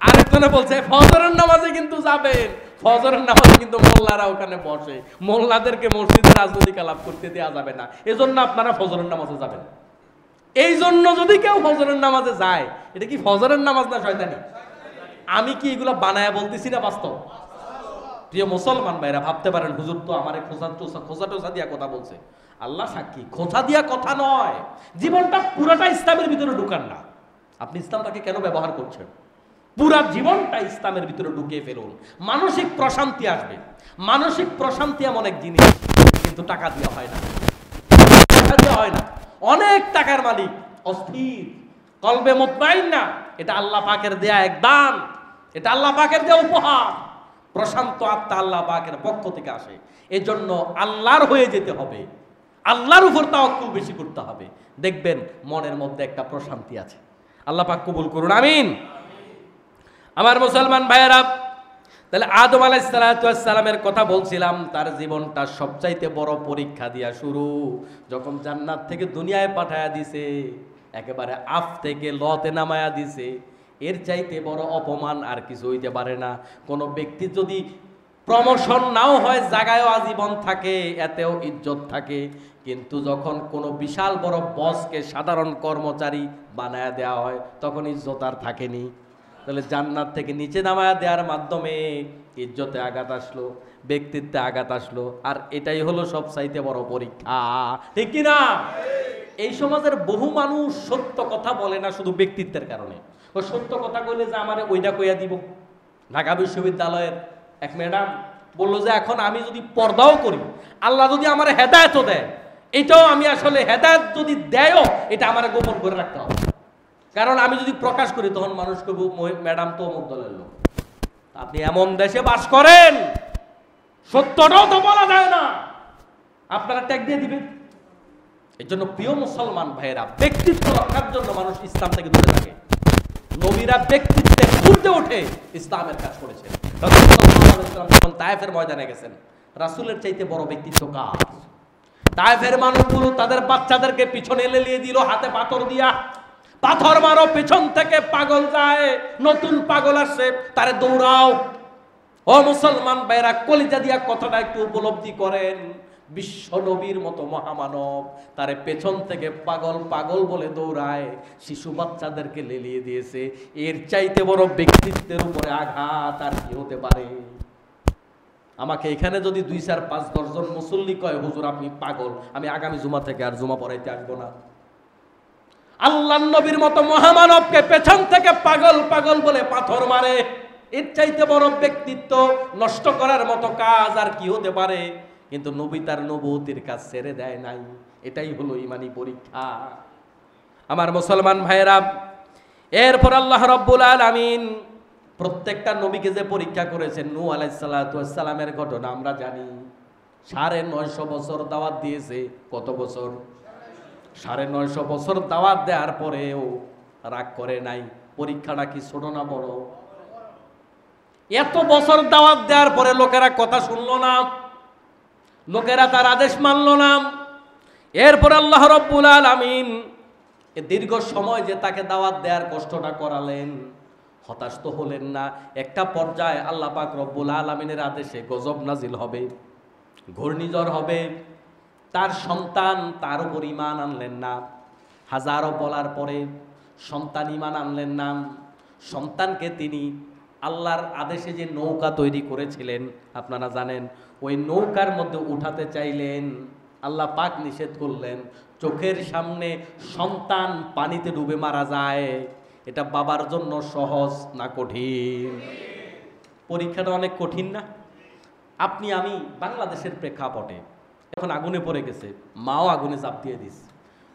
আরেকজনে বলছে ফজরের নামাজে কিন্তু যাবেন, ফজরের নামাজে কিন্তু মোল্লারা ওখানে বসে, মোল্লাদেরকে মসজিদে রাজনৈতিক আলাপ করতে দেওয়া যাবে না, এজন্য আপনারা ফজরের নামাজে যাবেন। এই জন্য যদি কেউ ফজরের নামাজে যায়, এটা কি ফজরের নামাজ না শয়তানি? আমি কি এগুলো বানায়া বলতেছি না? বাস্তব। প্রিয় মুসলমান ভাইরা, ভাবতে পারেন হুজুর তো আমারে খোঁজা টোসা দিয়া কথা বলছে। আল্লাহ সাক্ষী, খোঁজা দিয়া কথা নয়, জীবনটা পুরাটা ইসলামের ভিতরে ঢুকান না। আপনি ইসলামটাকে কেন ব্যবহার করছেন? পুরা জীবনটা ইসলামের ভিতরে ঢুকিয়ে ফেলুন, মানসিক প্রশান্তি আসবে। মানসিক প্রশান্তি এমন এক জিনিস, কিন্তু টাকা দেওয়া হয় না, টাকা দেওয়া হয় না। অনেক টাকার মালিক অস্থির, কলবে মুতমাইন না। এটা আল্লাহ পাকের দেয়া এক দান, এটা আল্লাহ পাকের দেয়া উপহার। প্রশান্ত আত্মা আল্লাহ পাকের পক্ষ থেকে আসে। এই জন্য আল্লাহর হয়ে যেতে হবে, আল্লাহর উপর তাওয়াক্কুল বেশি করতে হবে। দেখবেন মনের মধ্যে একটা প্রশান্তি আছে। আল্লাহ পাক কবুল করুন, আমিন। আমার মুসলমান ভাইয়েরা, তাহলে আদম আলাইহিস সালামের কথা বলছিলাম, তার জীবনটা সবচাইতে বড় পরীক্ষা দিয়া শুরু। যখন জান্নাত থেকে দুনিয়ায় পাঠায়া দিছে, একেবারে আফ থেকে লতে নামায়া দিছে, এর চাইতে বড় অপমান আর কিছু হইতে পারে না। কোনো ব্যক্তি যদি প্রমোশন নাও হয়, জায়গায়ও আজীবন থাকে, এতেও ইজ্জত থাকে, কিন্তু যখন কোনো বিশাল বড় বসকে সাধারণ কর্মচারী বানায়া দেওয়া হয়, তখন ইজ্জত আর থাকেনি। তাহলে জান্নাত থেকে নিচে নামায়া দেওয়ার মাধ্যমে ইজ্জতে আঘাত আসলো, ব্যক্তিত্বে আঘাত আসলো, আর এটাই হলো সবচাইতে বড় পরীক্ষা, ঠিক কি না? এই সমাজের বহু মানুষ সত্য কথা বলে না শুধু ব্যক্তিত্বের কারণে। ও সত্য কথা কইলে যে আমারে ওইটা কইয়া দিব, ঢাকা বিশ্ববিদ্যালয়ের এক ম্যাডাম বললো যে এখন আমি যদি পর্দাও করি, আল্লাহ যদি আমার হেদায়েতও দেয়, এটাও আমি আসলে হেদায়েত যদি দেয়ও এটা আমার গোপন করে রাখতে হবে, কারণ আমি যদি প্রকাশ করি তখন মানুষ কবু ম্যাডাম তো অমুক দলের লোক। আপনি এমন দেশে বাস করেন, সত্যটাও তো বলা যায় না, আপনারা ট্যাগ দিয়ে দিবেন। এই জন্য প্রিয় মুসলমান ভাইয়েরা, ব্যক্তিত্ব রক্ষার জন্য মানুষ ইসলাম থেকে দূরে থাকে। নবীরা ব্যক্তিত্বে উঠে ওঠে ইসলামের কাজ করেছেন। যখন তায়েফের ময়দানে গেছেন, রাসূলের চাইতে বড় ব্যক্তিত্ব কার? তায়েফের মানুষগুলো তাদের বাচ্চাদেরকে পিছনে লেলিয়ে দিল হাতে পাথর দিয়া। পাথর মারো, পিছন থেকে পাগল যায়, নতুন পাগল আসে, তারে দৌড়াও। ও মুসলমান ভাইরা, কলিজা দিয়া কথাটা একটু উপলব্ধি করেন। বিশ্ব নবীর মতো মহামানব, তারে পেছন থেকে পাগল পাগল বলে দৌড়ায়, শিশু বাচ্চাদেরকে লেলিয়ে দিয়েছে। এর চাইতে বড় ব্যক্তিত্বের উপরে আঘাত আর কি হতে পারে? আমাকে এখানে যদি 2, 4, 5, 10 জন মুসল্লি কয় হুজুর আপনি পাগল, আমি আগামী জুমা থেকে আর জুমা পড়াইতে আসবো না। আল্লাহর নবীর মতো মহামানবকে পেছন থেকে পাগল পাগল বলে পাথর মারে, এর চাইতে বড় ব্যক্তিত্ব নষ্ট করার মতো কাজ আর কি হতে পারে? কিন্তু নবী তার নবুয়তির কাজ ছেড়ে দেয় নাই। এটাই হলো ইমানি পরীক্ষা। আমার মুসলমান ভাইয়েরা, এরপর আল্লাহ রাব্বুল আলামিন প্রত্যেকটা নবীকে যে পরীক্ষা করেছেন, নূহ আলাইহিস সালাতু ওয়াস সালামের ঘটনা আমরা জানি। 950 বছর দাওয়াত দিয়েছে। কত বছর? 950 বছর দাওয়াত দেওয়ার পরেও রাগ করে নাই। পরীক্ষাটা কি ছোট না বড়? এত বছর দাওয়াত দেওয়ার পরে লোকেরা কথা শুনলো না, লোকেরা তার আদেশ মানলো না। এরপর আল্লাহ রাব্বুল আলামিন এ দীর্ঘ সময় যে তাকে দাওয়াত দেওয়ার কষ্টটা করালেন, হতাশ তো হলেন না। একটা পর্যায়ে আল্লাহ পাক রব্বুল আলামিনের আদেশে গজব নাজিল হবে, ঘূর্ণিঝড় হবে। তার সন্তান তার উপর ঈমান আনলেন না। হাজারো বলার পরে সন্তান ঈমান আনলেন না। সন্তানকে তিনি আল্লাহর আদেশে যে নৌকা তৈরি করেছিলেন আপনারা জানেন, ওই নৌকার মধ্যে উঠাতে চাইলেন, আল্লাহ পাক নিষেধ করলেন। চোখের সামনে সন্তান পানিতে ডুবে মারা যায়, এটা বাবার জন্য সহজ না কঠিন? পরীক্ষাটা অনেক কঠিন না? আপনি আমি বাংলাদেশের প্রেক্ষাপটে এখন আগুনে পড়ে গেছে, মাও আগুনে ঝাঁপ দিয়ে দিছে।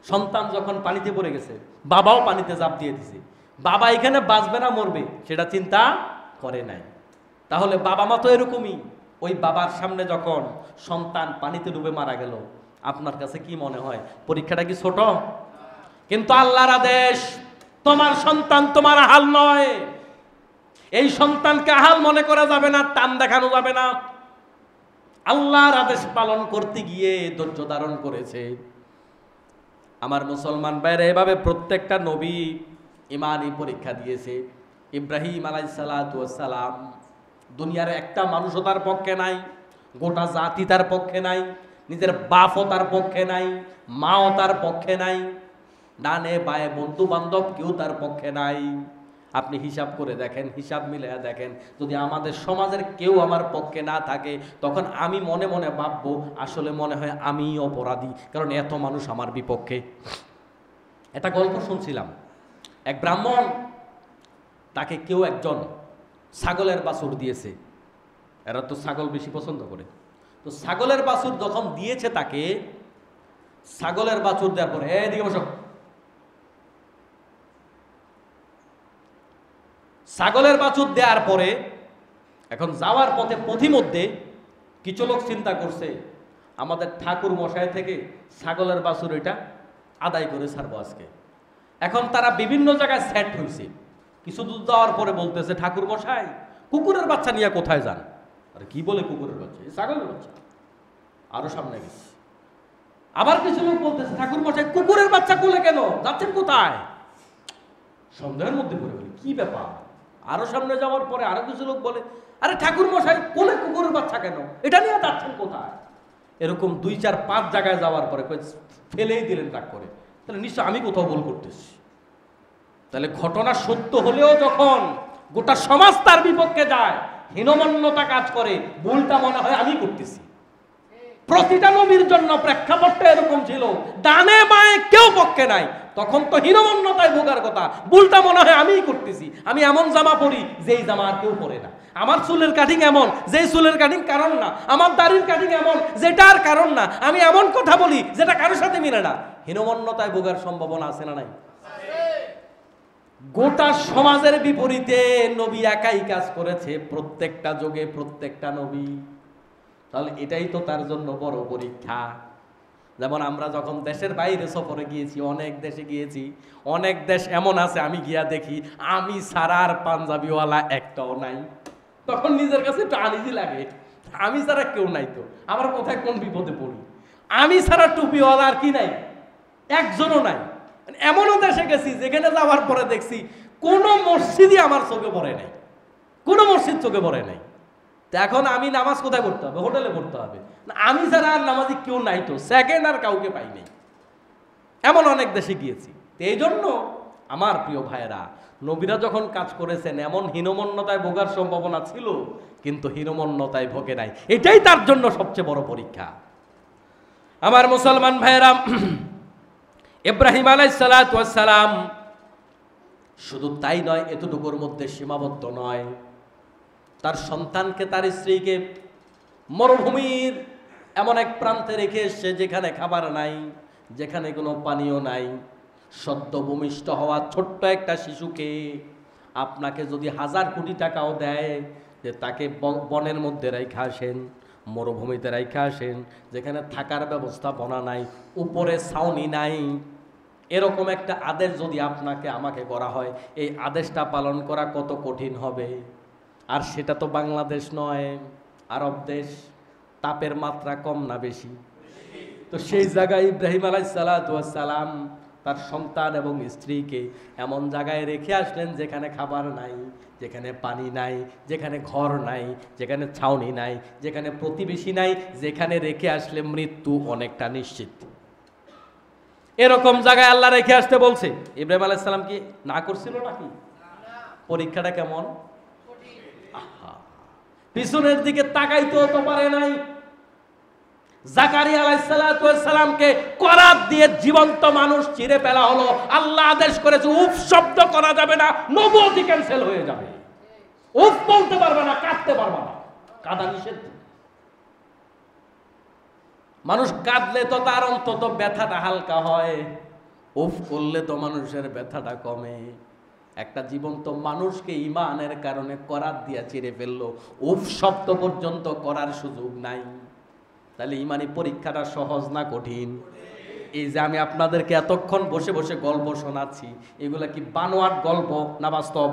সন্তান যখন পানিতে পড়ে গেছে, বাবাও পানিতে ঝাঁপ দিয়ে দিছে। বাবা এখানে বাঁচবে না মরবে সেটা চিন্তা করে নাই। তাহলে বাবা মা তো এরকমই। ওই বাবার সামনে যখন সন্তান পানিতে ডুবে মারা গেল, আপনার কাছে কি মনে হয় পরীক্ষাটা কি ছোট? কিন্তু আল্লাহর আদেশ, তোমার সন্তান তোমার আহাল নয়। এই সন্তানকে আহাল মনে করা যাবে না, টান দেখানো যাবে না। আল্লাহর আদেশ পালন করতে গিয়ে ধৈর্য ধারণ করেছে। আমার মুসলমান ভাইরা, এভাবে প্রত্যেকটা নবী ইমানি পরীক্ষা দিয়েছে। ইব্রাহিম আলাইহিস সালাতু ওয়াস সালাম, দুনিয়ার একটা মানুষও তার পক্ষে নাই, গোটা জাতি তার পক্ষে নাই, নিজের বাপও তার পক্ষে নাই, মাও তার পক্ষে নাই, ডানে বায়ে বন্ধু বান্ধব কেউ তার পক্ষে নাই। আপনি হিসাব করে দেখেন, হিসাব মিলিয়ে দেখেন, যদি আমাদের সমাজের কেউ আমার পক্ষে না থাকে, তখন আমি মনে মনে ভাববো আসলে মনে হয় আমি অপরাধী, কারণ এত মানুষ আমার বিপক্ষে। একটা গল্প শুনছিলাম, এক ব্রাহ্মণ, তাকে কেউ একজন ছাগলের বাছুর দিয়েছে। এরা তো ছাগল বেশি পছন্দ করে। তো ছাগলের বাছুর যখন দিয়েছে তাকে, ছাগলের বাছুর দেওয়ার পরে এদিকে বসো, ছাগলের বাছুর দেওয়ার পরে এখন যাওয়ার পথে পথিমধ্যে কিছু লোক চিন্তা করছে আমাদের ঠাকুর মশাই থেকে ছাগলের বাছুর এটা আদায় করে ছাড়বো আজকে। এখন তারা বিভিন্ন জায়গায় সেট হয়েছে। কিছু দূর যাওয়ার পরে বলতেছে, ঠাকুর মশাই কুকুরের বাচ্চা নিয়ে কোথায় যান? আরে কি বলে কুকুরের বাচ্চা? এই ছাগলের বাচ্চা। আরো সামনে গেছে। আবার কিছু লোক বলতেছে, ঠাকুর মশাই কুকুরের বাচ্চা কোলে কেন যাচ্ছেন কোথায়? সন্দেহের মধ্যে পড়ে গেল, কি ব্যাপার? আরো সামনে যাওয়ার পরে আরো কিছু লোক বলে, আরে ঠাকুর মশাই কোলে কুকুরের বাচ্চা কেন, এটা নিয়ে যাচ্ছেন কোথায়? এরকম 2, 4, 5 জায়গায় যাওয়ার পরে ফেলেই দিলেন রাগ করে। তাহলে নিশ্চয় আমি কোথাও ভুল করতেছি। তাহলে ঘটনা সত্য হলেও যখন গোটা সমাজ তার বিপক্ষে যায়, হীনমন্যতা কাজ করে, ভুলটা মনে হয় আমি করতেছি। প্রতিটা নবীর জন্য প্রেক্ষাপটটা এরকম ছিল, ডানে বায়ে কেউ পক্ষে নাই। তখন তো হীনমন্যতায় ভোগার কথা। ভুলটা মনে হয় আমিই করতেছি। আমি এমন জামা পরি যেই জামা আর কেউ পরে না, আমার চুলের কাটিং এমন যেই চুলের কাটিং কারণ না, আমার দাড়ির কাটিং এমন যেটা আর কারণ না, আমি এমন কথা বলি যেটা কারোর সাথে মিলে না। হীনমন্যতায় ভোগার সম্ভাবনা আছে না নাই? গোটা সমাজের বিপরীতে নবী একাই কাজ করেছে, প্রত্যেকটা যুগে প্রত্যেকটা নবী। তাহলে এটাই তো তার জন্য বড় পরীক্ষা। যেমন আমরা যখন দেশের বাইরে সফরে গিয়েছি, অনেক দেশে গিয়েছি, অনেক দেশ এমন আছে আমি গিয়া দেখি আমি ছাড়া আর পাঞ্জাবিওয়ালা একটাও নাই। তখন নিজের কাছে একটু আনিজি লাগে, আমি ছাড়া কেউ নাই, তো আমার কোথায় কোন বিপদে পড়ি। আমি ছাড়া টুপিওয়ালা আর কি নাই, একজনও নাই। এমনও দেশে গেছি যেখানে যাওয়ার পরে দেখছি কোনো মসজিদই আমার চোখে পড়ে নাই, কোনো মসজিদ চোখে পড়ে নাই। এখন আমি নামাজ কোথায় পড়তে হবে? হোটেলে পড়তে হবে। আমি ছাড়া আর নামাজি কেউ নাই, তো সেকেন্ড আর কাউকে পাই নাই। এমন অনেক দেশে গিয়েছি। এই জন্য আমার প্রিয় ভাইয়েরা, নবীরা যখন কাজ করেছেন এমন হীনমন্যতায় ভোগার সম্ভাবনা ছিল, কিন্তু হীনমন্যতায় ভোগে নাই। এটাই তার জন্য সবচেয়ে বড় পরীক্ষা। আমার মুসলমান ভাইয়েরা, ইব্রাহিম আলাইহিস সালাতু ওয়াস সালাম শুধু তাই নয়, এতটুকুর মধ্যে সীমাবদ্ধ নয়। তার সন্তানকে, তার স্ত্রীকে মরুভূমির এমন এক প্রান্তে রেখে এসছে যেখানে খাবার নাই, যেখানে কোনো পানীয় নাই। সদ্য ভূমিষ্ঠ হওয়া ছোট্ট একটা শিশুকে আপনাকে যদি 1000 কোটি টাকাও দেয় যে তাকে বনের মধ্যে রেখে আসেন, মরুভূমিতে রেখে আসেন, যেখানে থাকার ব্যবস্থাপনা নাই, উপরে ছাউনি নাই, এরকম একটা আদেশ যদি আপনাকে আমাকে করা হয়, এই আদেশটা পালন করা কত কঠিন হবে। আর সেটা তো বাংলাদেশ নয়, আরব দেশ। তাপের মাত্রা কম না বেশি? তো সেই জায়গায় ইব্রাহিম আলাইহিস সালাতু ওয়াস সালাম তার সন্তান এবং স্ত্রীকে এমন জায়গায় রেখে আসলেন যেখানে খাবার নাই, যেখানে পানি নাই, যেখানে ঘর নাই, যেখানে ছাউনি নাই, যেখানে প্রতিবেশী নাই, যেখানে রেখে আসলে মৃত্যু অনেকটা নিশ্চিত। এরকম জায়গায় আল্লাহ রেখে আসতে বলছে। ইব্রাহিম আলাইহিস সালাম কি না করছিল নাকি? পরীক্ষাটা কেমন? পিছনের দিকে তাকাইতেও তো পারে নাই। জাকারিয়া আলাইহিস সালাতু ওয়াস সালামকে করাত দিয়ে জীবন্ত মানুষ চিরে ফেলা হলো। আল্লাহ আদেশ করেছে উফ শব্দ করা যাবে না, নবুয়তি ক্যান্সেল হয়ে যাবে। উফ বলতে পারবে না, কাঁদতে পারবে না, কাঁদা নিষেধ। মানুষ কাঁদলে তো তার অন্তত ব্যথাটা হালকা হয়, উফ করলে তো মানুষের ব্যথাটা কমে। একটা জীবন্ত মানুষকে ঈমানের কারণে করাত দিয়া চিরে ফেললো, উফ শব্দ পর্যন্ত করার সুযোগ নাই। তাহলে ঈমানি পরীক্ষাটা সহজ না কঠিন? এই যে আমি আপনাদেরকে এতক্ষণ বসে বসে গল্প শোনাচ্ছি, এগুলা কি বানোয়াট গল্প না বাস্তব?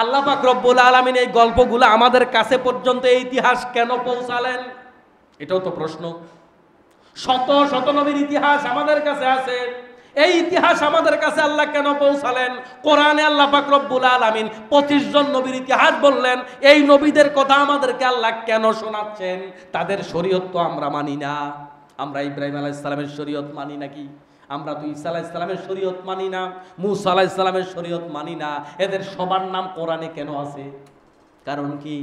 আল্লাহ পাক রব্বুল আলামিন এই গল্পগুলো আমাদের কাছে পর্যন্ত এই ইতিহাস কেন পৌঁছালেন? এটাও তো প্রশ্ন। শত শত নবীর ইতিহাস আমাদের কাছে আছে, এই ইতিহাস আমাদের কাছে আল্লাহ কেন পৌঁছালেন? কোরআনে আল্লাহ পাক রব্বুল আলামিন 25 জন নবীর ইতিহাস বললেন। এই নবীদের কথা আমাদেরকে আল্লাহ কেন শোনাচ্ছেন? তাদের শরীয়ত তো আমরা মানি না। আমরা ইব্রাহিম আলাইহিস সালামের শরীয়ত মানি নাকি? আমরা তো ঈসা আলাইহিস সালামের শরীয়ত মানি না, মূসা আলাইহিস সালামের শরীয়ত মানি না। এদের সবার নাম কোরআনে কেন আছে? কারণ কি?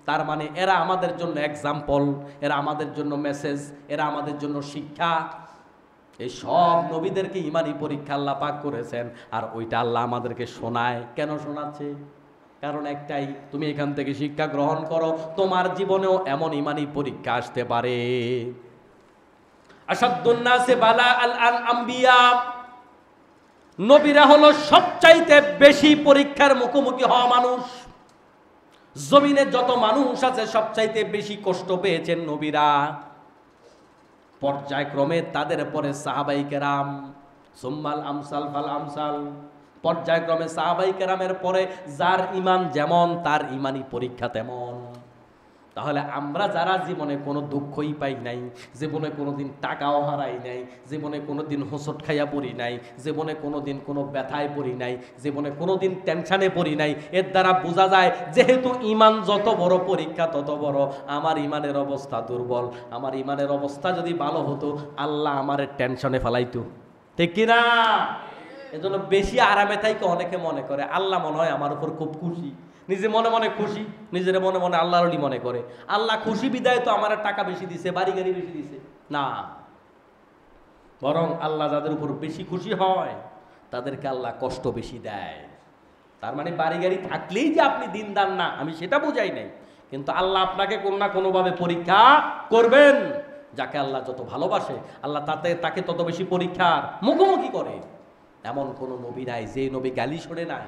তার মানে এরা আমাদের জন্য এক্সাম্পল, এরা আমাদের জন্য মেসেজ, এরা আমাদের জন্য শিক্ষা। এই সব নবীদেরকে ঈমানি পরীক্ষা আল্লাহ পাক করেছেন, আর ওইটা আল্লাহ আমাদেরকে শোনায়। কেন শোনাচ্ছে? কারণ একটাই, তুমি এখান থেকে শিক্ষা গ্রহণ করো, তোমার জীবনেও এমন ঈমানি পরীক্ষা আসতে পারে। আশাদ্দুন নাসি বালা আল আম্বিয়া, নবীরা হলো সবচাইতে বেশি পরীক্ষার মুখোমুখি হওয়া মানুষ। জমিনে যত মানুষ আছে সবচাইতে বেশি কষ্ট পেয়েছেন নবীরা। পর্যায়ক্রমে তাদের পরে সাহাবাই কেরাম, সুম্মাল আমসাল ফাল আমসাল। পর্যায়ক্রমে সাহাবাই কেরামের পরে যার ঈমান যেমন তার ঈমানি পরীক্ষা তেমন। তাহলে আমরা যারা জীবনে কোনো দুঃখই পাই নাই, জীবনে কোনোদিন টাকাও হারাই নাই, জীবনে কোনোদিন হোঁচট খাইয়া পড়ি নাই, জীবনে কোনোদিন কোনো ব্যথায় পড়ি নাই, জীবনে কোনোদিন টেনশনে পড়ি নাই, এর দ্বারা বোঝা যায় যেহেতু ঈমান যত বড় পরীক্ষা তত বড় আমার ঈমানের অবস্থা দুর্বল। আমার ঈমানের অবস্থা যদি ভালো হতো আল্লাহ আমারে টেনশনে ফেলাইতো, ঠিক কিনা? এজন্য বেশি আরামে থাইকে অনেকে মনে করে আল্লাহ মনে হয় আমার উপর খুব খুশি, নিজে মনে মনে খুশি, নিজের মনে মনে আল্লাহর ওলি মনে করে। আল্লাহ খুশি বিদায় তো আমার টাকা বেশি দিছে, বাড়ি গাড়ি বেশি দিছে না, বরং আল্লাহ যাদের উপর বেশি খুশি হয় তাদেরকে আল্লাহ কষ্ট বেশি দেয়। তার মানে বাড়ি গাড়ি থাকলেই যে আপনি দিনদার না, আমি সেটা বুঝাই নাই, কিন্তু আল্লাহ আপনাকে কোনো না কোনোভাবে পরীক্ষা করবেন। যাকে আল্লাহ যত ভালোবাসে আল্লাহ তাকে তত বেশি পরীক্ষার মুখোমুখি করে। এমন কোনো নবী নাই যে নবী গালি শোনে নাই।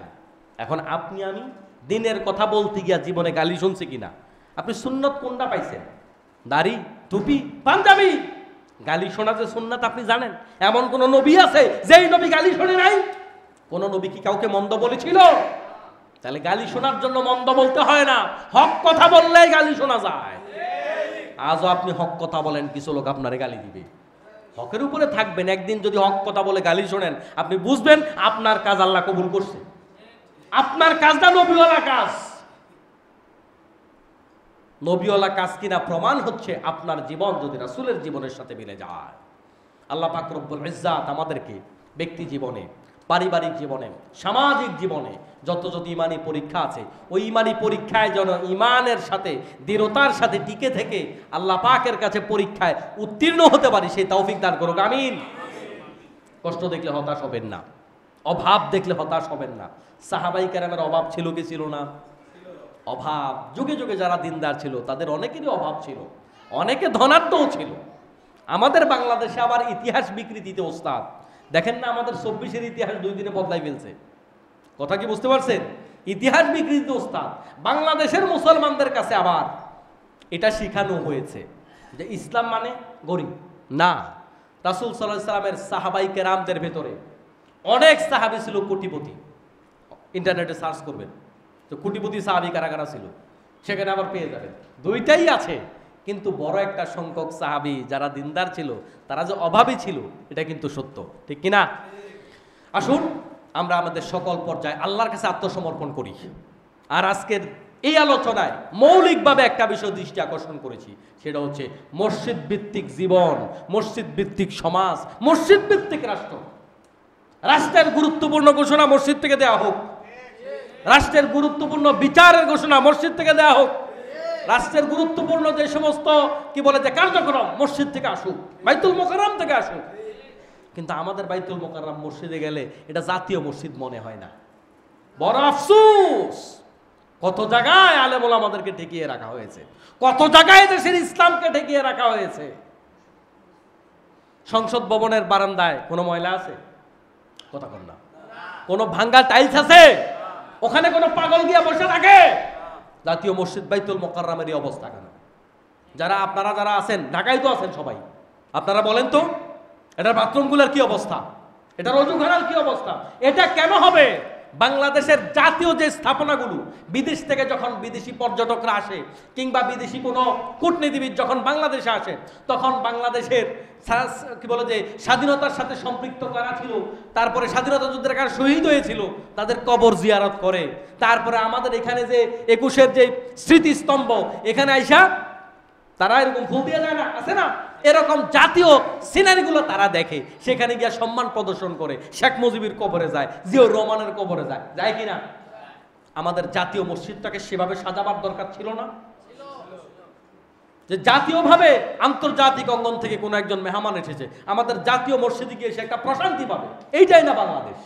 এখন আপনি আমি দিনের কথা বলতে গিয়া জীবনে গালি শুনছি কিনা? আপনি সুন্নত কোনটা পাইছেন? দাড়ি, টুপি, পাঞ্জাবি? গালি শোনা যে সুন্নাত আপনি জানেন? এমন কোন নবী আছে যেই নবী গালি শোনে নাই? কোন নবী কি কাউকে মন্দ বলেছিল? তাহলে গালি শোনার জন্য মন্দ বলতে হয় না, হক কথা বললেই গালি শোনা যায়। আজও আপনি হক কথা বলেন, কিছু লোক আপনারে গালি দিবে। হকের উপরে থাকবেন, একদিন যদি হক কথা বলে গালি শোনেন আপনি বুঝবেন আপনার কাজ আল্লাহ কবুল করছে, আপনার কাজটা নবীওয়ালা কাজ। নবীওয়ালা কাজ কিনা প্রমাণ হচ্ছে আপনার জীবন যদি রাসূলের জীবনের সাথে মিলে যায়। আল্লাহ পাক রব্বুল ইজ্জাত আমাদেরকে ব্যক্তি জীবনে, পারিবারিক জীবনে, সামাজিক জীবনে যত ইমানি পরীক্ষা আছে, ওই ইমানি পরীক্ষায় যেন ইমানের সাথে, দৃঢ়তার সাথে টিকে থেকে আল্লাহ পাকের কাছে পরীক্ষায় উত্তীর্ণ হতে পারি, সেই তৌফিক দান করুক, আমিন। কষ্ট দেখলে হতাশ হবেন না, অভাব দেখলে হতাশ হবেন না। সাহাবাই কেরামের অভাব ছিল কি ছিল না? অভাব, যুগে যুগে যারা দিনদার ছিল তাদের অনেকেরই অভাব ছিল, অনেকে ধনাঢ্যও ছিল। আমাদের বাংলাদেশে আবার ইতিহাস বিকৃতিতে ওস্তাদ। দেখেন না আমাদের 24-এর ইতিহাস 2 দিনে বদলাই ফেলছে। কথা কি বুঝতে পারছেন? ইতিহাস বিকৃতিতে ওস্তাদ। বাংলাদেশের মুসলমানদের কাছে আবার এটা শিখানো হয়েছে যে ইসলাম মানে গরিব না। রাসূল সাল্লাল্লাহু আলাইহি সাল্লামের সাহাবাই কেরামদের ভেতরে অনেক সাহাবী ছিল কোটিপতি। ইন্টারনেটে সার্চ করবেন তো কোটিপতি সাহাবী কারা কারা ছিল, সেখানে আবার পেয়ে যাবেন। দুইটাই আছে, কিন্তু বড় একটা সংখ্যক সাহাবী যারা দিনদার ছিল তারা যে অভাবী ছিল এটা কিন্তু সত্য, ঠিক কিনা? আসুন আমরা আমাদের সকল পর্যায়ে আল্লাহর কাছে আত্মসমর্পণ করি। আর আজকের এই আলোচনায় মৌলিকভাবে একটা বিষয় দৃষ্টি আকর্ষণ করেছি, সেটা হচ্ছে মসজিদ ভিত্তিক জীবন, মসজিদ ভিত্তিক সমাজ, মসজিদ ভিত্তিক রাষ্ট্র। রাষ্ট্রের গুরুত্বপূর্ণ ঘোষণা মসজিদ থেকে দেওয়া হোক, রাষ্ট্রের গুরুত্বপূর্ণ বিচারের ঘোষণা মসজিদ থেকে দেওয়া হোক, রাষ্ট্রের গুরুত্বপূর্ণ যে সমস্ত কি বলে যে কার্যক্রম মসজিদ থেকে আসুক, বাইতুল মোকাররম থেকে আসুক। কিন্তু আমাদের বাইতুল মোকাররম মসজিদে গেলে এটা জাতীয় মসজিদ মনে হয় না। বড় আফসোস, কত জায়গায় আলেম ওলামাদেরকে ঠেকিয়ে রাখা হয়েছে, কত জায়গায় দেশের ইসলামকে ঠেকিয়ে রাখা হয়েছে। সংসদ ভবনের বারান্দায় কোনো ময়লা আছে? কথা বল না। কোনো ভাঙ্গা টাইলস আছে? ওখানে কোনো পাগল গিয়া বসে থাকে? জাতীয় মসজিদ বাইতুল মোকাররমের এই অবস্থা কেন? আপনারা যারা আছেন ঢাকায় তো আছেন সবাই, আপনারা বলেন তো এটার বাথরুমগুলোর কি অবস্থা, এটার অজুখানার কি অবস্থা? এটা কেন হবে? বাংলাদেশের জাতীয় যে স্থাপনাগুলো, বিদেশ থেকে যখন বিদেশি পর্যটকরা আসে কিংবা বিদেশি কোনো কূটনীতিবিদ যখন বাংলাদেশে আসে, তখন বাংলাদেশের কি বলে যে স্বাধীনতার সাথে সম্পৃক্ত করা ছিল, তারপরে স্বাধীনতা যুদ্ধের কারণে শহীদ হয়েছিল, তাদের কবর জিয়ারত করে। তারপরে আমাদের এখানে যে 21-এর যে স্মৃতিস্তম্ভ, এখানে আইসা তারা এরকম ফুল দিয়ে যায় না, আছে না, এরকম জাতীয় সিনারিগুলো তারা দেখে, সেখানে গিয়া সম্মান প্রদর্শন করে, শেখ মুজিবের কবরে যায়, জিয়াউর রহমানের কবরে যায়, যায় কিনা? আমাদের জাতীয় মসজিদটাকে সেভাবে সাজাবার দরকার ছিল না? যে জাতীয়ভাবে আন্তর্জাতিক অঙ্গন থেকে কোনো একজন মেহমান এসেছে, আমাদের জাতীয় মসজিদে গিয়ে সে একটা প্রশান্তি পাবে, এইটাই না বাংলাদেশ।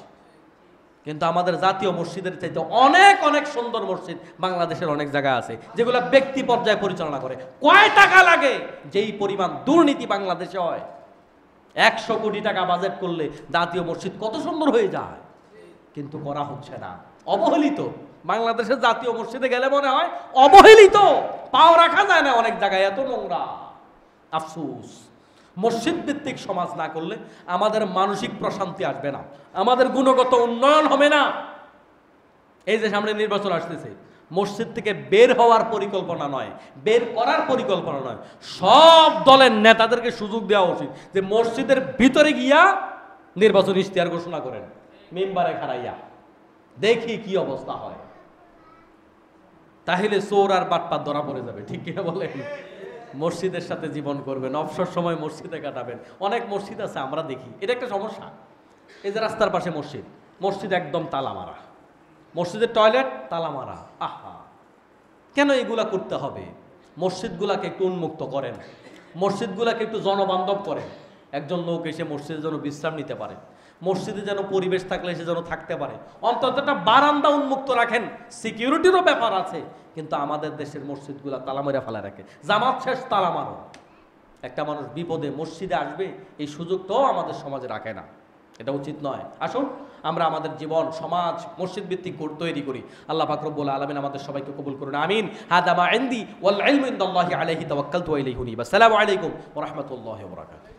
কিন্তু আমাদের জাতীয় মসজিদের চাইতে অনেক অনেক সুন্দর মসজিদ বাংলাদেশের অনেক জায়গা আছে যেগুলো ব্যক্তি পর্যায়ে পরিচালনা করে। কয় টাকা লাগে? যেই পরিমাণ দুর্নীতি বাংলাদেশে হয়, 100 কোটি টাকা বাজেট করলে জাতীয় মসজিদ কত সুন্দর হয়ে যায়, কিন্তু করা হচ্ছে না, অবহেলিত। বাংলাদেশের জাতীয় মসজিদে গেলে মনে হয় অবহেলিত, পাও রাখা যায় না অনেক জায়গায়, এত নোংরা। আফসোস, মসজিদ ভিত্তিক সমাজ না করলে আমাদের মানসিক প্রশান্তি আসবে না, আমাদের গুণগত উন্নয়ন হবে না। এই যে সামনে নির্বাচন আসতেছে, মসজিদ থেকে বের হওয়ার পরিকল্পনা নয়, বের করার পরিকল্পনা নয়, সব দলের নেতাদেরকে সুযোগ দেওয়া উচিত যে মসজিদের ভিতরে গিয়া নির্বাচন ইশতেহার ঘোষণা করেন, মেম্বারে খাড়াইয়া দেখি কি অবস্থা হয়। তাহলে চোর আর বাটপার ধরা পড়ে যাবে, ঠিক কিনা বলেন? মসজিদের সাথে জীবন করবেন, অবসর সময় মসজিদে কাটাবেন। অনেক মসজিদ আছে আমরা দেখি, এটা একটা সমস্যা। এই যে রাস্তার পাশে মসজিদ, মসজিদ একদম তালা মারা, মসজিদের টয়লেট তালা মারা। আহা, কেন এগুলা করতে হবে? মসজিদগুলাকে একটু উন্মুক্ত করেন, মসজিদগুলাকে একটু জনবান্ধব করেন। একজন লোক এসে মসজিদে যেন বিশ্রাম নিতে পারে, মসজিদে যেন পরিবেশ থাকলে সে যেন থাকতে পারে। অন্তত একটা বারান্দা উন্মুক্ত রাখেন। সিকিউরিটিরও ব্যাপার আছে, কিন্তু আমাদের দেশের মসজিদগুলা তালা মেরে ফেলা রাখে। জামাত শেষ তালা মারো। একটা মানুষ বিপদে মসজিদে আসবে, এই সুযোগটাও আমাদের সমাজে রাখে না। এটা উচিত নয়। আসুন আমরা আমাদের জীবন সমাজ মসজিদ ভিত্তিক তৈরি করি। আল্লাহ পাক রব্বুল আলামিন আমাদের সবাইকে কবুল করুন, আমিন। হাদা মা ইনদি ওয়াল ইলমু ইনদাল্লাহি আলাইহি তাওয়াক্কালতু ওয়া ইলাইহি উনীব। আসসালামু আলাইকুম ওয়া রাহমাতুল্লাহি ওয়া বারাকাতুহু।